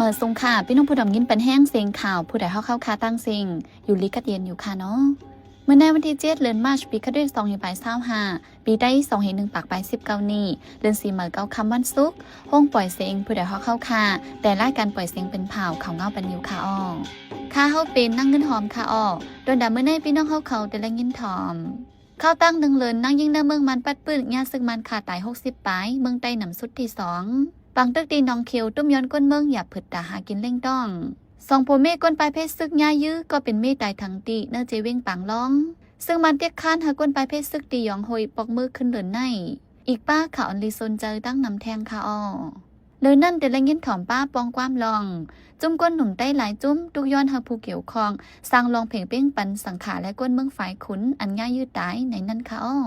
อสงค่ะพี่น้องผู้ดำยินเป็นแห้งเสียงข่าวผู้ใดเข้าคาตั้งเสียงอยู่ลิกัดเย็นอยู่ค่ะเนาะเมื่อในวันที่7 เดือนมาร์ชปีคศ2525ปีได้2 1 ปากไป19นี้เดือน4 9 คำวันศุกร์ห้องปล่อยเสียงผู้ใดเข้าคาแต่รายการปล่อยเสียงเป็นเผาเขาเงาปันอยู่ค่ะอ้อค่าเข้าเป็นนั่งเงินหอมค่ะอ้อโดนด่าเมื่อในพี่น้องเขาแต่ละเงินถอมเข้าตั้ง1 เดือนนั่งยิ่งหน้าเมืองมันปัดปื้นญาซึ่งมันขาดตาย60 ปลายเมืองใต้หนำสุดที่2ปังตึกตีน้องเขียวตุ้มย้อนก้นเมืองอย่าผึดตาหากินเล่งต้องสองโพเมก้นปลายเพชรซึกย่ายื้อก็เป็นเมตายทั้งตีเนื้อเจเว้งปังร้องซึ่งมันเตียกค้านหาก้นปลายเพชรซึกตียองหอยปอกมือขึ้นเหลือนในอีกป้าข่าวอันลีซนเจอตั้งนำแทงคาอ้อเลยนั่นแต่ละเงี้ยถอมป้าปองความลองจุ้มก้นหนุ่มใต้หลายจุ้มตุกย้อนหาผู้เกี่ยวคองสร้างลองเพ่งเป้งปันสังขาและก้นเมืองฝ่ายขุนอันง่ายยืดตายในนั่นคาอ้อ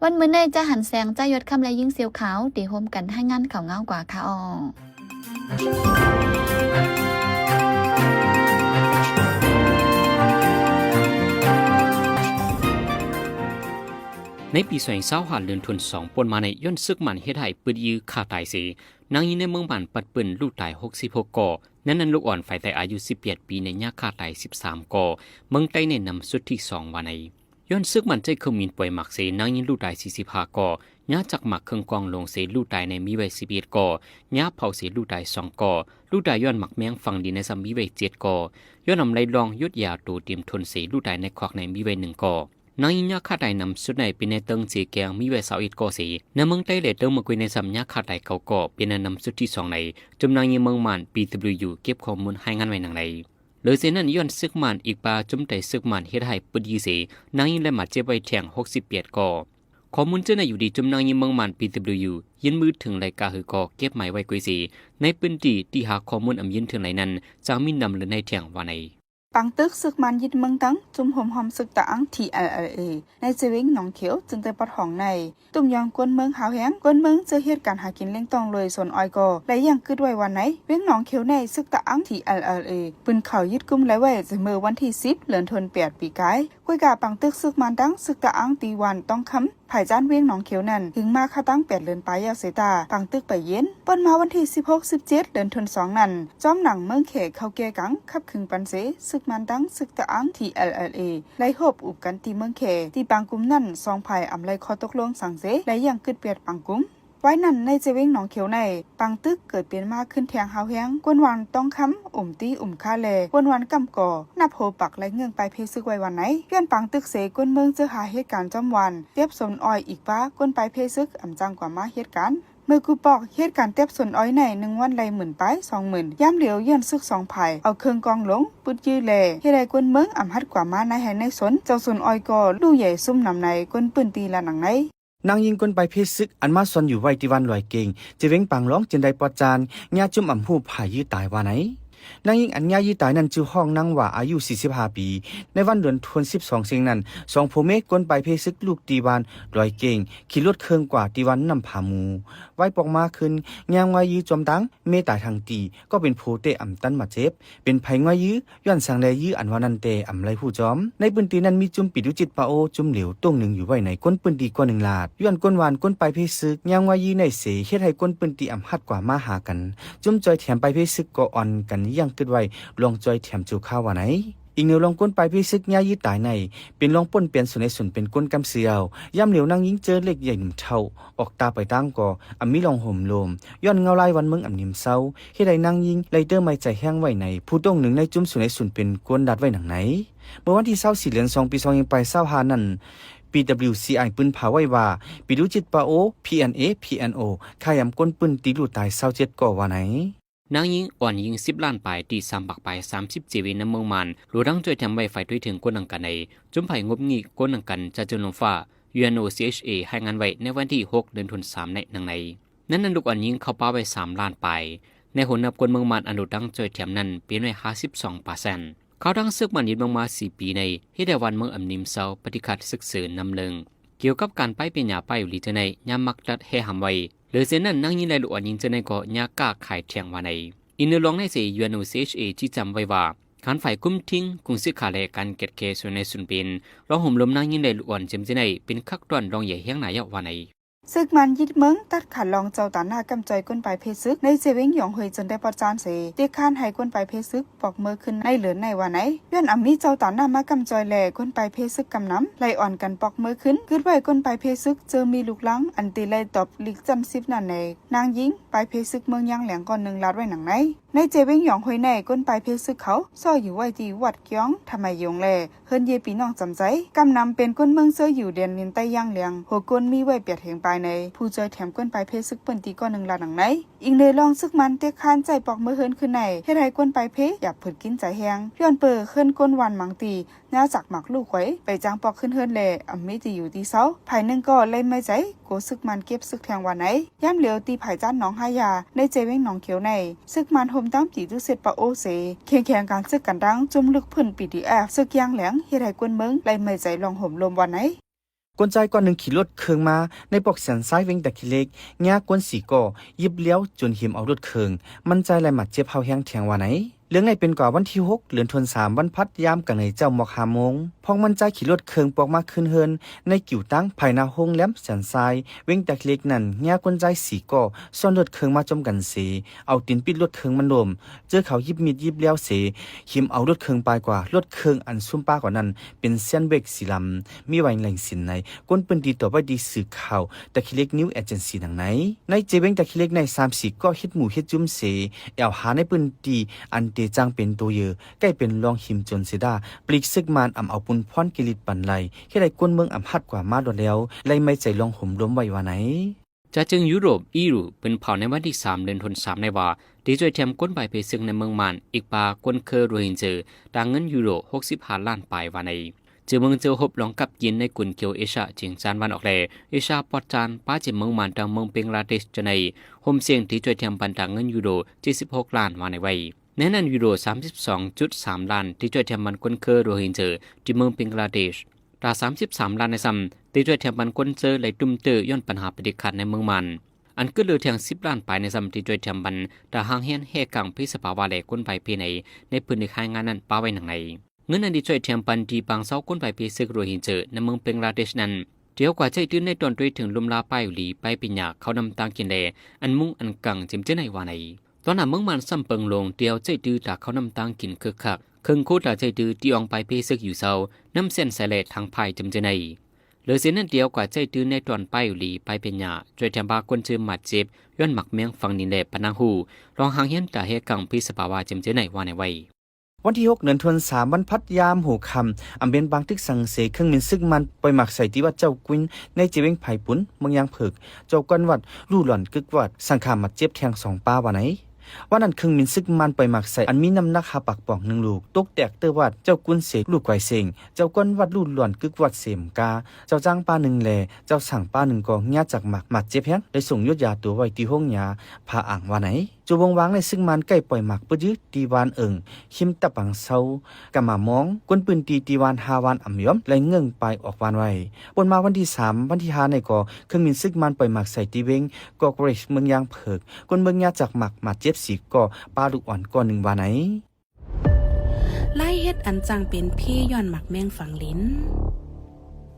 วันมื้อในจะหันแสงจะยดคำและยิ่งเสียวขาวตีโฮมกันให้งานเขาเงากว่าค่ะอ้อในปี2025เดือนธันวาคมปนมาในย่นซึกมันเฮ็ดให้ปืนยื้อฆ่าตายเสียนางยินในเมืองบ้านปัดปืนลูกตาย66ก่อนั้นลูกอ่อนฝ่ายแต่อายุ18ปีในยาฆ่าตาย13ก่อเมืองใต้ในนำสุดที่2วันในย้อนซึกมันใจเครื่องมินป่วยหมักเสนางยินลูกตาย45ก่อยาจักหมักเครื่องกองลงเสลูกตายในมีไว้11ก่อยาเผาเสลูกตาย2ก่อลูกตายย้อนหมักแมงฟังดีในซัมมีไว้7ก่อย้อนนำไหลลองยุดยาตูเตรียมทนเสลูกตายในควักในมีไว้1ก่อนางยินยาฆ่าตายนำสุดในเป็นในเติงเจียแกงมีไว้21ก่อเสในเมืองใต้เลเติงมาคุยในซัมยาฆ่าตายเขาก่อเป็นในนำสุดที่2ในจำนางยินเมืองมัน PWU เก็บข้อมูลให้งานไว้หนังในเลยเซนั้นย้อนซึกมันอีกปาจุ่มแต่ซึกมันเฮ็ดให้ปุดยีเสนางยินและมาเจ็บไว้แทง68ก่อข้อมูลเจ้าในอยู่ดีจุ่มนางยินเมืองมัน PWU ยินมือถึงรายการหือก่อเก็บหมายไว้กุยเสในพื้นที่หาข้อมูลอำยินถึงไหนนั้นจางมีนำหรือในแทงว่าในปังตึกซึกมันยิดเมืองตั้งจุ่มหอมซึกตะอัง TLLA ในเจวิงหนองเขียวจึงได้ปอดห้องในตุ่มยองกวนเมืองหาวแหงกวนเมืองเจอเหตุการณ์หากินเล่งต้องเลยส่วนออยก็และยังกึดไว้วันไหนเว้งหนองเขียวในซึกตะอัง TLLA ปืนเขายึดกุมไว้จะเมื่อวันที่10 เดือนธันวาคม ปีกายคุยกับปังตึกซึกมันตั้งซึกตะอังตีวันต้องคำภายจ้านเว้งหนองเขียวนั่นถึงมาค่าตั้ง8 เดือนไปยาเสตาปังตึกไปเย็นเปิ้นมาวันที่16-17 เดือนธันวาคมนั่นจอมหนังเมืองเขเข้าแก่กังขับขึงปันเสซึกมันตั้งซึกตะอัง TLLA ไล่หบอุบกันตีเมืองเขที่ปังกุมนั่น2 ภายอำไลคอตกลงสั่งเสและยังกึดเปียดปังกุมไว้นั่นในเจเว้งหนองเขียวในปังตึกเกิดเปลี่ยนมากขึ้นแทงหาวแฮงกวนวันต้องค้ำตีค่าแลกวนวันกำก่อนับโหปักและเงื่องไปเพซึกไว้วันไหนย้อนปังตึกเสกวนเมืองเจอหาเหตุการณ์จำวันเตียบสนอ้อยอีกป้ากวนไปเพซึกอำจังกว่ามาเหตุการณ์เมื่อกูปอกเหตุการณ์เตียบสนอ้อยใน1 วันไร10,000ไป20,000ย่ำเหลียวย้อนซึก2 ภายเอาเครื่องกองหลงปุดยื้อแลเฮ็ดให้กวนเมืองอำหัดกว่ามาในให้ในสนเจ้าสนอ้อยก็ลู่ใหญ่ซุ่มนำในกวนปืนตีละหนังในนางยิงกลไปเพศซึกอันมาซอนอยู่ไว้ที่วันลอยเก่งจะเว้งปังร้องจินไดปอจานญาจุ่มอ่ำหูผายยื้อตายว่าไหนนางยิงอันญายื้อตายนั้นชื่อห้องนางว่าอายุ45 ปีในวันเดือนธันวาคม12 เสียงนั้น2 โพเมกกลไปเพศซึกลูกตีวันลอยเก่งขี่รถเครื่องกว่าตีวันนำผามูไว้ปอกมาขึ้นยางวายื้อจอมตังเมตายทางตีก็เป็นโพเตอ่ำตันมาเจ็บเป็นไผงวายื้อย้อนสังแลยื้ออันวานันเตอ่ำไรผู้จอมในปืนตีนั้นมีจุ่มปิดุจิตปาโอจุ่มเหลวต้งหนึ่งอยู่ไว้ในก้นปืนตีกว่า1 ลาดย้อนก้นวานก้นไปเพศซึกยางวายื้อในเสเฮ็ดให้ก้นปืนตีอ่ำหัดกว่ามาหากันจุ่มจอยแถมไปเพศซึกก็อ่อนกันยังกึดไว้ลองจอยแถมจูข้าวว่าไหนอีกแนวลองก้นไปพิซึกญายีตายในเป็นลองป่นเปลี่ยนส่วนในส่วนเป็นก้นกำเสียวย่ำเหลียวนางยิงเจอเล็กใหญ่หนุ่มเท่าออกตาไปตั้งก่ออำมีลองห่มลมย้อนเงาลายวันเมืองอำนิมเศร้าเฮ็ดให้นางยิงไลเตอร์ไม่ใจแห้งไว้ในผู้ต้องหนึ่งในจุ่มส่วนในส่วนเป็นก้นดัดไว้หนังไหนเมื่อวันที่24 เดือน2 ปี2ไป25นั้น PWCI ปืนผาไว้ว่าปิดุจิตปาโอ PNO ขายำก้นปืนตีลูตาย27ก่อว่าไหนนางยิงอ่อนยิง10 ล้านปลายตี3 ปักปลาย30 เจวีในเมืองมันหรือดังช่วยทำไว้ฝ่ายด้วยถึงก้นอังกันในจุ่มไผ่งบงี้ก้นอังกันจะจนลงฟ้า UNOCHA ให้งานไว้ในวันที่6 เดือนธันวาคมในนังในนั้นลูกอ่อนยิงเข้าป้าไว้3 ล้านปลายในหัวนับก้นเมืองมันอันดังช่วยแถมนั้นเปลี่ยนไว้52%เขาดังซึกมันยิงลงมา4 ปีในที่ได้วันเมืองอำนิมเซาปฏิคัดศึกษานำเลิงเกี่ยวกับการไปเป็นยาไปอยู่ลีเจในยามมักดัดเฮหำไว้หรือเส้นนั้นนั่งยิงในลูกอ่อนยิงเจในก็ยากล้าขายเทียงว่าในอินเนอร์ลองในเสีย UNOCHA ที่จำไว้ว่าการฝ่ายคุ้มทิ้งกุงซื้อขาแลการเก็ดเคส่วนในสุนเป็นร้องห่มลมนั่งยิงในลูกอ่อนเจมเจในเป็นคักต้อนรองใหญ่เฮียงนายว่าใน ซึกมันยิดเมืองตัดขาดลองเจ้าตาหน้ากำจอยก้นปลายเพซึกในเจเวงหยองเฮยจนได้ประจานเสเตียข้านให้ก้นปลายเพซึกปอกมือขึ้นในเหลือในวันไหนย้อนอำมีเจ้าตาหน้ามากำจอยแหล่ก้นปลายเพซึกกำน้ำไล่อ่อนกันปอกมือขึ้นคืดไว้ก้นปลายเพซึกเจอมีลูกลังอันตีไล่ตบลิกจัน10นั่นเองนางยิงปลายเพซึกเมืองยังแหลงก่อน1ลาดไว้หนังไหนในเจเวงหยองเฮยในก้นปลายเพซึกเขาซ่ออยู่ไว้ที่วัดเกียงทำไมยงแลเฮิรนเยปีน้องจำใจกำนำเป็นก้นเมืองเสื้ออยู่เดียนลินใต้ย่างเหลียงหัวก้นมีไว้เปียดเหงปลายในผู้เจอแถมก้นปลายเพซึกเปิ้นตีก้อน1ลาดหนังไหนอิงเลยลองซึกมันเตะคานใจปอกมือเฮิรนขึ้นในเฮ็ดให้ก้นปลายเพอยากผึดกินใจแหงย้อนเปิดขึ้นก้นวันมังตีแนวจากหมักลูกไว้ไปจางปอกขึ้นเฮิรนแลอำมีตีอยู่ที่เสาภายนึงก็เลยไม่ใจโกซึกมันเก็บซึกแทงวันไหนย่ำเหลียวตีไผ่จ้านหนองหายาในเจเว้งหนองเขียวในซึกมันโฮมตามจีตุเสร็จปะโอเสแข่งการซึกกันดังจุ่มลึกพื้นปีดีแอบซึกยางแหลงเฮ็ดให้ก้นเมืองเลยไม่ใจลองห่มลมวันไหนกวนใจก่อนหนึ่งขี่รถเครื่องมาในปอกแสนซ้ายเวงแต่ขี้เล็กแง่กวนสีก่อยิบเลี้ยวจนหิมเอารถเครื่องมันใจไหลหมัดเจ็บเฮาแห้งแทงว่าไหนเรื่องในเป็นก่อวันที่6เดือนธันวาคมวันพัดยามกันในเจ้าหมอก5 โมงพองมันใจขี่รถเครื่องปอกมาขึ้นเฮินในกิ่วตั้งภายนาห้องแหลมแสนซ้ายเวงแต่ขี้เล็กนั่นแง่กวนใจสีก่อซ่อนรถเครื่องมาจมกันเสเอาตีนปิดรถเครื่องมันลมเจอเขายิบมีดยิบเลี้ยวเสหิมเอารถเครื่องไปกว่ารถเครื่องอันซุ่มป้ากว่านั้นเป็นเส้นเบรกสีลำมีไว้แหล่งสินในก้นปืนดีต่อไปดีสื่อข่าวแต่ขี้เล็กนิวเอเจนซี่ดังไหนในเจเวงแต่ขี้เล็กใน3-4ก็เฮ็ดหมู่เฮ็ดจุ่มเสแอวหาในปืนดีอันเตจังเป็นตัวเยอะใกล้เป็นรองหิมจนเสดาปลีกซึกมานอำเอาปุนพรกิริตปันไหลแค่ได้ก้นเมืองอำฮัดกว่ามาโดนแล้วไล่ไม่ใจลองห่มล้มไว้ว่าไหนจะจึงยุโรปเป็นเผ่าในวันที่3เดือนธันวาคมในว่าดีช่วยแถมก้นใบเพซึงในเมืองมันอีกปาก้นเคอโรฮินเจอดังเงินยูโร65 ล้านปลายว่าในเจอเมืองเจอหบลองกับยินในกุนเกียวเอชาจิงจานวันออกแลเอชาปอดจานป้าเจเมืองมันดังเมืองเบงลาเดชจะในโฮมเสียงที่ช่วยแถมปันดังเงินยูโร76 ล้านว่าในไว้แน่นันยูโร 32.3 ล้านที่ช่วยแถมมันก้นเคอโรฮินเจอที่เมืองเบงลาเดชตา33 ล้านในซ้ำที่ช่วยแถมมันก้นเจอไหลตุ่มเตอย้อนปัญหาปฏิขัดในเมืองมันอันก็เหลือแทง10 ล้านปลายในซ้ำที่ช่วยแถมมันตาหางเฮียนแห่กังพิสภาวะแหลก้นใบเพในพื้นที่ขายงานนั้นป้าไว้หนังในเงินอันดีช่วยแถมปันที่บางเสาก้นใบเพซึกโรฮินเจอในเมืองเบงลาเดชนั้นเดี๋ยวกว่าใจตื้นในตอนด้วยถึงลมลาป้ายหลีไปปิญญาเขานำตังกินแลอันมุ่งอันกังจิมเจในวาในตอนนั้นเมืองมันซ้ำเปิงลงเดียวใจตื้อตาเขานำตังกินคึกคักเครื่องโคตรใจตื้อที่อองไปเพซึกอยู่เศร้าน้ำเส้นสายเลททางภายจิมเจในเหลือเส้นนั้นเดียวกว่าใจตื้นในตอนป้ายหลีไปปิญญาช่วยแถมบาคนเจอหมัดเจ็บย้อนหมักเมียงฟังนินแลปนังหูรองหางเฮียนตาเฮกังพิสภาวะจิมเจในวาในไว้วันที่6เดือนธันวาคมวันพัดยามหูคำอำเป็นบางตึกสังเสเครื่องมินซึกมันปล่อยหมักใส่ที่วัดเจ้ากุ้นในเจเวงไผ่ปุ้นเมืองยางเผิกเจ้ากวนวัดลู่หล่อนกึกวัดสังขามมัดเจ็บแทง2 ป้าว่าไหนวันนั้นเครื่องมินซึกมันปล่อยหมักใส่อันมีน้ำหนัก5 ปักป่อง1 ลูกตกแตกเตอวัดเจ้ากุ้นเสกลูกไก่เสงเจ้ากวนวัดลู่หล่อนกึกวัดเสมกาเจ้าจ้างป้า1แลเจ้าสั่งป้า1ก็ญาจากหมักมัดเจ็บแฮงได้ส่งยศยาตัวไว้ที่ห้องยาพาอ่างว่าไหนจูวงวางในซึ่งมันใกล้ปล่อยหมักปึยื้อตีวานคิมตะปังเซากะมามองกวนปืนตีวาน5 วันอ่ำย้อมและเงื่งไปออกวานไว้บนมาวันที่3วันที่5ในก่อเครื่องมินซึกมันปล่อยหมักใส่ตีเวงก่อกริชเมืองยางเผิกกวนเมืองยาจากหมักมัดเจ็บสีก่อปลาลูกอ่อนก่อ1 วานไหนไล่เฮ็ดอันจังเป็นพี่ย้อนหมักแมงฝังลิ้น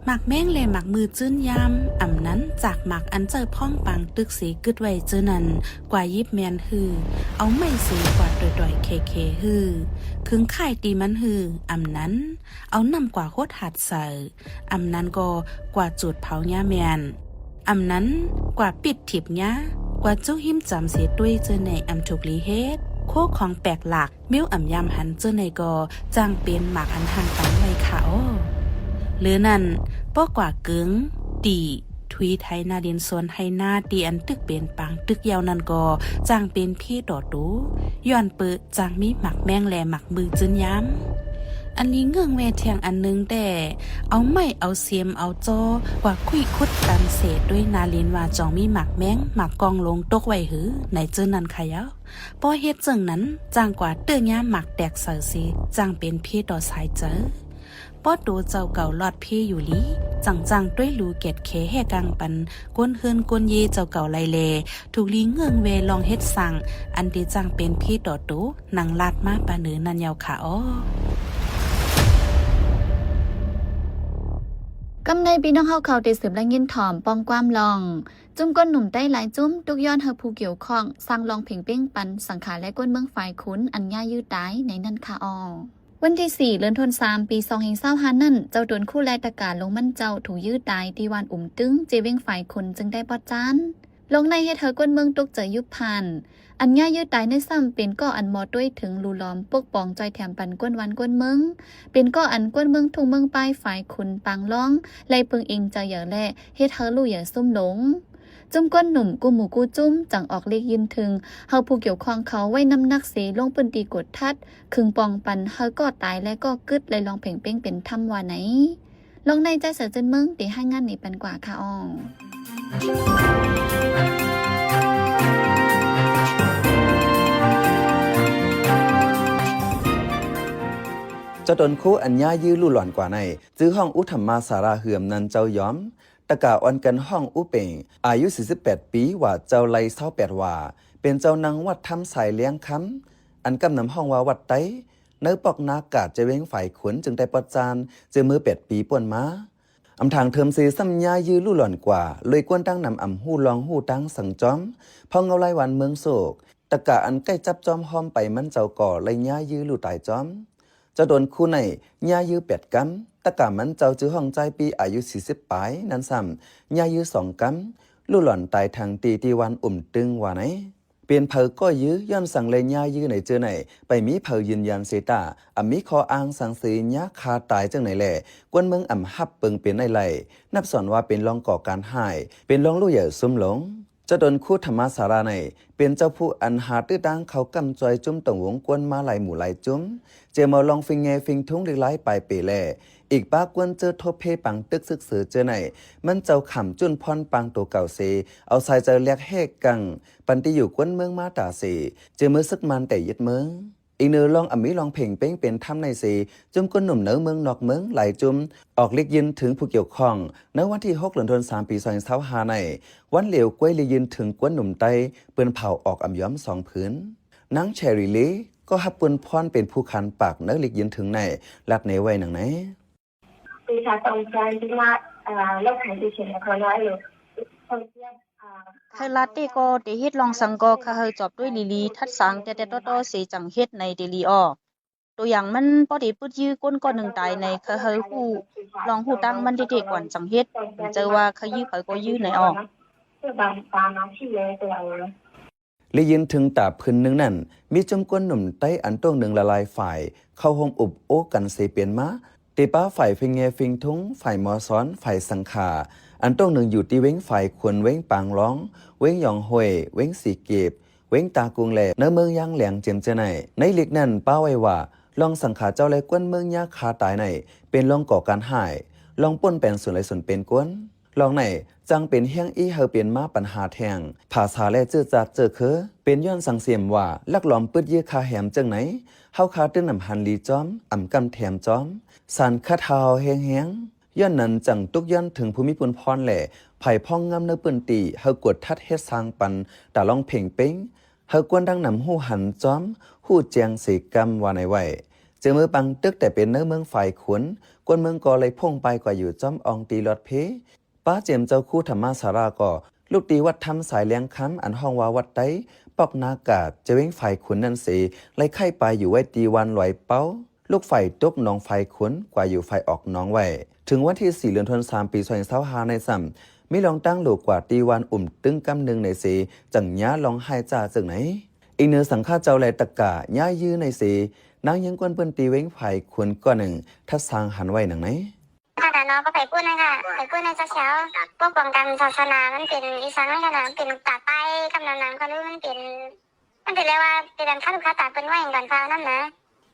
หมักแมงและหมักมือจื้นยามอ่ำนั้นจากหมักอันเจอพ่องปังตึกสีกึดไว้เจอนั้นกว่ายิบแมนฮือเอาไม่สีกว่าดอยเคฮือครึ่งข่ายตีมันฮืออ่ำนั้นเอานำกว่าโคตรหัดใส่อ่ำนั้นก็กว่าจุดเผาหญ้าแมนอ่ำนั้นกว่าปิดถิบหญ้ากว่าเจ้าหิมจำเสียด้วยเจอในอ่ำถูกลีเฮ็ดโคของแปลกหลักมิ้วอ่ำยำหันเจอในก็จางเป็นหมากอันทางปันไว้เขาหรือนั่นป้อกว่ากึ๋งตีทุยไทยนาดินสวนไทยนาตีอันตึกเป็นปังตึกยาวนั่นก็จางเป็นพี่ดอดูย้อนเปิดจางมีหมักแมงแลหมักมือจื้นย้ำอันนี้เงื่องแวเทียงอันนึงแต่เอาไม่เอาเสียมเอาจอกว่าคุยคุดกันเศษด้วยนาลินว่าจองมีหมักแมงหมักกองลงตกไว้หือในเจอนั่นขยะป้อเฮ็ดจังนั้นจางกว่าเตื้อย่าหมักแตกเสือสิจางเป็นพี่ดอสายเจอป้อดูเจ้าเก่าลอดพี่อยู่ลีจังด้วยรูเกตเคแห่กังปันก้นเฮือนก้นเยเจ้าเก่าไลเลถูกลีเงื่องเวลองเฮ็ดสั่งอันที่จังเป็นพี่ดอตูนางลาดมาปาเนือนันยาวขาอ้อ กำในปีน้องเฮาเขาได้สืบและยินถ่อมปองความลองจุ่มก้นหนุ่มได้หลายจุ่มทุกย้อนเฮาผู้เกี่ยวข้องสร้างลองเพ่งเป้งปันสังขารและก้นเมืองฝ่ายขุนอันย่ายืดได้ในนั่นค่ะออวันที่4เดือนธันวาคมปี2025นั่นเจ้าโดนคู่แลตะการลงมั่นเจ้าถูกยืดได้ที่วันตึงเจเว้งฝ่ายขุนจึงได้ปอดจานลงในเฮ็ดเธอก้นเมืองตกเจอยุบพันอันย่ายืดตายในซ้ำเป็นก็อันมอด้วยถึงลูล้อมปกป้องใจแถมปันก้นวันก้นเมืองเป็นก็อันก้นเมืองทุ่งเมืองป้ายฝ่ายขุนปางล้องไล่เปิงเองจะอย่าแลเฮ็ดเธอลู่อย่าซุ่มหลงจุ่มก้นหนุ่มกูหมูกูจุ้มจังออกเลขยินถึงเฮาผู้เกี่ยวข้องเขาไว้น้ำหนักเสลงปืนตีกดทัดคึงปองปันเฮาก็ตายและก็กึดเลยลองเพ่งเป้งเป็นถ้ำว่าไหนลองในใจเสือจนเมืองตีให้งานนี้ปันกว่าค่ะอ้อเจ้าตนคู่อัญญายื้อลู่หล่อนกว่าในจื้อห้องอุธรรมาสาราเหือมนันเจ้าย้อมตะกาอ่อนกันห้องอุเป่งอายุ48ปีว่าเจ้าไล28ว่าเป็นเจ้านางวัดทำสายเลี้ยงคำอันกำนำห้องว่าวัดไตเนื้อปอกนากาดจะเว้งฝ่ายขนจึงได้ประจานเจอมือ8ปีป่วนมาอำทางเทิมซีซ้ำญายื้อลู่หล่อนกว่าเลยกวนตั้งนำอำหู้ลองหู้ตั้งสังจอมพอเงาไลวันเมืองโศกตะกาอันใกล้จับจอมห้อมไปมันเจ้าก่อเลยญายื้อลู่ตายจอมเจ้าโดนคู่ในญายื้อ8กำตะกามันเจ้าจื้อห้องใจปีอายุ40ปลายนั้นซ้ำญายื้อ2กำลู่หล่อนตายทางตีวันตึงว่าไหนเปลี่ยนเผอก็ยื้อย้อนสั่งเลยญายื้อไหนเจอไหนไปมีเผอยืนยันเสตามีคออ้างสังสีญาคาตายจังไหนแหล่กวนเมืองฮับเปิงเป็นในไหลนับสอนว่าเป็นรองก่อการหายเป็นรองลู่ใหญ่ซุ่มหลงเจ้าโดนคู่ธรรมสาราในเป็นเจ้าผู้อันหาตื้อดังเขากำจอยจุ้มตงวงกวนมาไหลหมู่ไหลจุ้มเจมาลองฟิงเงฟิงทุ้งดิไลไปเปแลอีกป้ากวนเจอทบเพปังตึกซึกสือเจอไหนมันเจ้าขำจุนพรปังตัวเก่าเสเอาใส่เจอเรียกเฮกังปันที่อยู่กวนเมืองมาตาเสเจอมือซึกมันแต่ยึดเมืองอีกเนื้อลองมีลองเพ่งเป้งเป็นถ้ำในเสจุ่มก้นหนุ่มเนื้อเมืองนอกเมืองไหลจุ่มออกเลียกยินถึงผู้เกี่ยวข้องในวันที่6 เดือนธันวาคมปี2025ในวันเหลียวกล้วยเลียยินถึงก้นหนุ่มไตเปืนเผาออกย้อม2ผืนนางแชริลีก็ฮับปืนพรเป็นผู้คันปากเนื้อเลียกยินถึงในลัดในไว้หนังไหน对他当家就是那要看之前的可能有风险เฮลาเตก็เดเฮ็ดลองสังก็คาเฮจอบด้วยลีลีทัดสังแต่โตเสจังเฮ็ดในเดลีออตัวอย่างมันปอดีปึดยื้อก้นก็หนึ่งตายในคาเฮฮู้ลองฮู้ตั้งมันเด็กๆก่อนจังเฮ็ดเจอว่าคายื้อเผก็ยื้อในออกเลยยินถึงตาพื้นนึงนั่นมีจมก้นหนุ่มไต้อันต้องหนึ่งละลายฝ่ายเข้าห่มอุบโอกันเสเปลี่ยนมาตีป้าฝ่ายฟิงเงฟิงทุ้งฝ่ายมอซ้อนฝ่ายสังขาอันต้องหนึ่งอยู่ที่เว้งฝ่ายควรเว้งปางร้องเว้งยองห้วยเว้งสีเก็บเว้งตากุงแหล่เนื้อเมืองย่างแหลงเจียมเจไหนในลิกนั่นป้าไว้ว่าลองสังขาเจ้าไรกวนเมืองยาคาตายไหนเป็นลองก่อการหายลองป้นแปลนส่วนไรส่วนเป็นกวนลองไหนจังเป็นเฮียงอีเฮอเป็นมาปัญหาแทงภาษาและเจอจัดเจอเคอเป็นย้อนสังเสียมว่าลักหลอมปืดยื้อคาแหมจังไหนเฮาคาตื้นนำหันลีจอมกำแถมจอมสันคาเทาแห้งย้อนนั้นจังตุกย้อนถึงภูมิปุนพรแหล่ไผ่พ่องงำเนื้อปืนตีเฮากดทัดเฮ็ดสร้างปันแต่ลองเพ่งเป้งเฮากวนดังนำหู้หันจอมหู้แจงสีกำว่าในไว้เจอมือปังตึกแต่เป็นเนื้อเมืองฝ่ายขุนกวนเมืองก็เลยพุ่งไปกว่าอยู่จอมอองตีรถเพป้าเจมเจ้าคู่ธรรมสาราก็ลูกตีวัดทำสายเลี้ยงค้ำอันห้องว่าวัดไตปอกนากาดจะเว้งฝ่ายขุนนั่นสีไล่ไข่ไปอยู่ไว้ตีวันลอยเป้าลูกไฟตกน้องไฟขุนกว่าอยู่ไฟออกน้องไว้ถึงวันที่4 เดือนธันวาคมปี2025ในซ้ำมีลองตั้งลูกกว่าตีวันตึงกำหนึ่งในสีจังย้าลองให้จ่าจึงไหนอีกเนื้อสังฆาเจ้าแลตะกะย้ายื้อในสีนางยังกวนเปิ้นตีเว้งไฟขุนก็หนึ่งทัดสร้างหันไว้หนังไหนค่ะแต่น้องก็ไปพูดนะคะไปพูดในเช้าพวกกองการศาสนามันเป็นอีสานนั่นนะเป็นตาไปกำนันน้ำก็รู้มันเป็นเรียกว่าเป็นการฆ่าลูกค้าตาเป็นว่าอย่างการฟ้านั่นนะ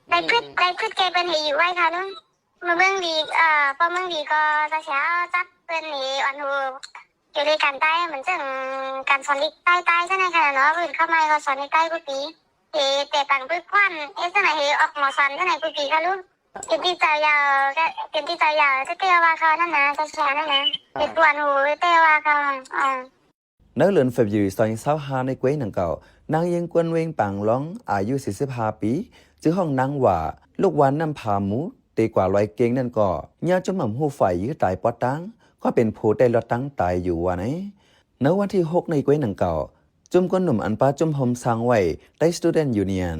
ได้พืชเกเป็นเหอยู่ไว้ค่ะลุงมาเมืองดีพอเมืองดีก็เช้าจับเป็นเหอันหูอยู่ในการใต้เหมือนซึ่งการสอนลิกใต้ใช่ไหมคะเนาะอื่นเข้ามาก็สอนในใต้กุฏิแต่ต่างพืชควันสมัยออกหมอสอนที่ไหนกุฏิค่ะลุงเป็นที่ใจยาวเป็นที่ใจยาวจะเตี้ยว่าเขานั่นนะจะแฉนั่นนะเป็นตัวหูเตี้ยว่าเขาเนื้อเลือนเฟบอยู่2025ในเกวยหนังเก่านางยังกวนเวงปังร้องอายุ45ปีจื้อห้องนางว่าลูกวันนำพาหมูเต ตีกว่าร้อยเก่งนั่นก็ญาจุ่มหม่ำหูฝ่ายยื้อตายปอตังก็เป็นผู้ได้รอดตั้งตายอยู่ว่าไหนในวันที่6ในกวยหนังเก่าจุ่มก้นหนุ่มอันป้าจุ่มหอมสร้างไว้ได้ Student Union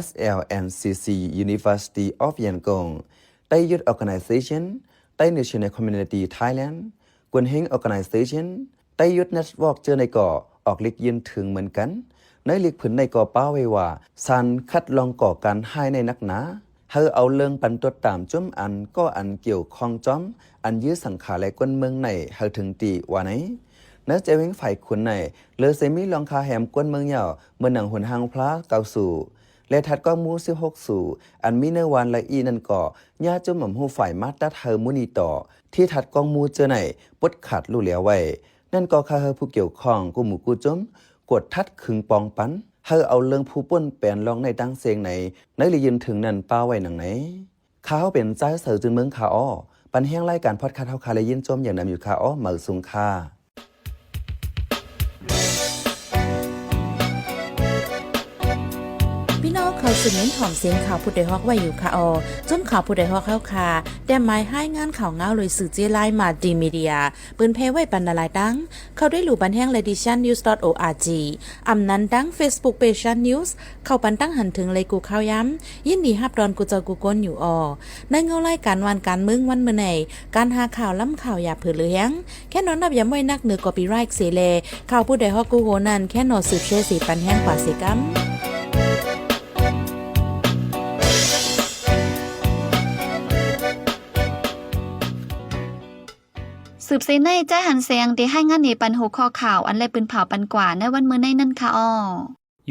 SLNCC University of Yangon ได้ Youth Organization ได้ National Community Thailand กวนเฮง Organization ได้ Youth Network เจอในก่อออกลิกยืนถึงเหมือนกันในลิกผืนในก่อป้าไว้ว่าสันคัดลองก่อการให้ในนักหนาเฮาเอาเรื่องปันตัวตามจุ่มอันก็อันเกี่ยวข้องจ้อมอันยื้อสังขารและกวนเมืองในเฮาถึงตีว่าไหนเนื้อเจวิงฝ่ายขุนในเลอเซมิลองคาแหมกวนเมืองเหย่าเมื่อหนังหุ่นหางพระเกาสู่และถัดก็มู16สู่อันมีเนื้อวานและอีนั่นก็ญาจุ่มหม่ำหูฝ่ายมาตัดเฮอมุนีต่อที่ถัดกองมูเจอไหนปดขาดลู่เหลียวไว้นั่นก็คาเฮอผู้เกี่ยวข้องกูหมู่กูจุ่มกดทัดขึงปองปันเฮอเอาเรื่องผู้ป้นแปลนลองในดังเสียงในเลยยืนถึงนั่นป้าไว้หนังไหนข้าวเป็นใจเสือจึงเมืองขาอ้อปันแห้งไล่การพอดคาเท่าคาเลยยินจมอย่างนำอยู่ขาอ้อเหมือสุงค่าพี่น้องเขาสืบเน้นถ่อมเสียงข่าวผู้ใดฮอกไว้อยู่ค่ะจนข่าวผู้ใดฮอกเข้าค่ะแต่หมายให้งานข่าวเงาเลยสื่อเจไลมาดีมีเดียปืนเพไว้ปันนาลายดังเข้าได้หลู่บันแห้ง lediciannews.org อำนั้นดัง Facebook page news เข้าปันตั้งหันถึงเลยกูข่าวย้ำยินดีฮับดอนกูเจอกูก้นอยู่ในเงาไล่การวันการมึงวันเมื่อไหนการหาข่าวล้ำข่าวอย่าเผือเลี้ยงแค่นอนนับย้ำไว้นักเหนือกอปีไรค์เสเลข่าวผู้ใดฮอกกูโหนั่นแค่นอนสืบเชื่อสีปันแห้งกว่าเสกัมสืบเซนในใจหันเสียงที่ให้งานในปันหัวข้อข่าวอันแลปืนเผาปันกว่าในวันมื้อในนั่นค่ะ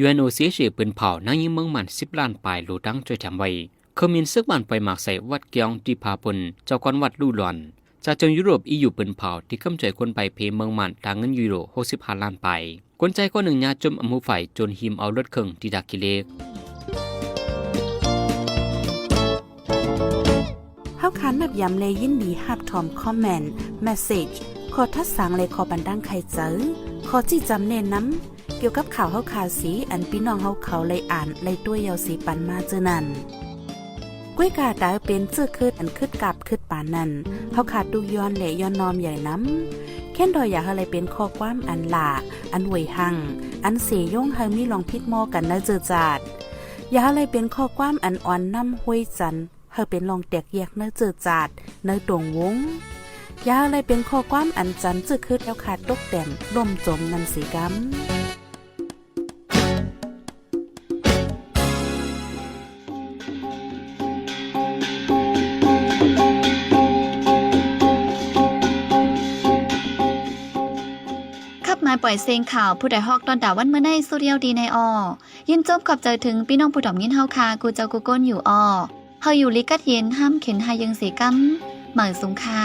UNOCHA ปืนเผานางยิงเมืองมัน10ล้านปลายโลดังช่วยจำไว้เคมินซึกมันไปหมากใส่วัดเกียงที่พาปนเจ้ากวนวัดลู่หลอนจากจงยุโรปEUปืนเผาที่กำใจคนไปเพเมืองมันทางเงินยูโร65ล้านไปกวนใจก็หนึ่งญาจมอมูฝ่ายจนหิมเอารถเครื่องที่ดักกิเลกเฮาคันแบบย้ำเลยยินดีฮับทอมคอมเมนต์เมสเซจขอทัดสังเลยขอบันดังใครเจอขอจี้จำเน้นน้ำเกี่ยวกับข่าวเฮาขาสีอันพี่น้องเฮาเขาเลยอ่านเลยตัวยาวสีปันมาเจอนั่นก้วยกาดาเป็นเจื้อคืดอันคืดกับคืดปานนั่นเฮาขาดดูย้อนและย้อนนอมใหญ่น้ำแค่นดอยอยากอะไรเป็นข้อความอันหลาอันหวยหังอันเสยย่งเฮามีลองพิดหม้อกันนะเจอจาดอยากอะไรเป็นข้อความอันอ่อนน้ำห้วยจันเฮาเป็นลองแตกแยกเนื้อเจอจาดเนื้อตรงวงยาอะไรเป็นข้อความอันจันจึกคืดแล้วขาดตกแต่มล่มจมนันสีกัมมาปล่อยเสียงข่าวผู้ใดฮอกตอนด่าวันเมื่อในสุเรียวดีในยินจบกับใจถึงพี่น้องผู้ถ่อมยินเฮาคากูเจ้ากูก้นอยู่เฮาอยู่ลิกัดเย็นห้ามเข็นหายังสีกัมหมายสงค่า